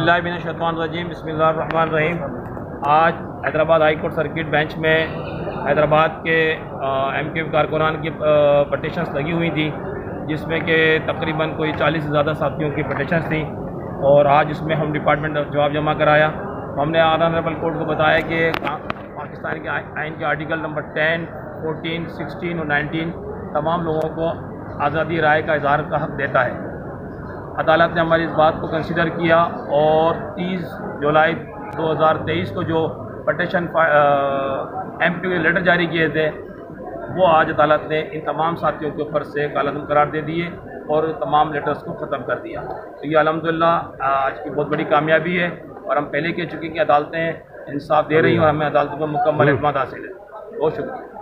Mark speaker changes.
Speaker 1: باللہ من الشیطان الرجیم بسم اللہ الرحمن الرحیم۔ آج Hyderabad high court circuit bench میں حیدرآباد کے ایم کیو کارکنان کی پٹیشنز لگی ہوئی تھیں، جس میں کہ تقریباً کوئی 40 سے زیادہ ساتھیوں کی پٹیشنز تھیں، اور آج اس میں ہم ڈپارٹمنٹ جواب جمع کرایا۔ ہم نے آنریبل کورٹ کو بتایا کہ پاکستان کے آئین کے آرٹیکل نمبر 10، 14، 16 اور 19 تمام لوگوں کو آزادی رائے کا اظہار کا حق دیتا ہے۔ عدالت نے ہماری اس بات کو کنسیڈر کیا اور 30 جولائی 2023 کو جو پٹیشن ایم پی کے لیٹر جاری کیے تھے، وہ آج عدالت نے ان تمام ساتھیوں کے اوپر سے کالعدم قرار دے دیے اور تمام لیٹرز کو ختم کر دیا۔ تو یہ الحمدللہ آج کی بہت بڑی کامیابی ہے، اور ہم پہلے کہہ چکے کہ عدالتیں انصاف دے رہی ہیں اور ہمیں عدالتوں پر مکمل اعتماد حاصل ہے۔ بہت شکریہ۔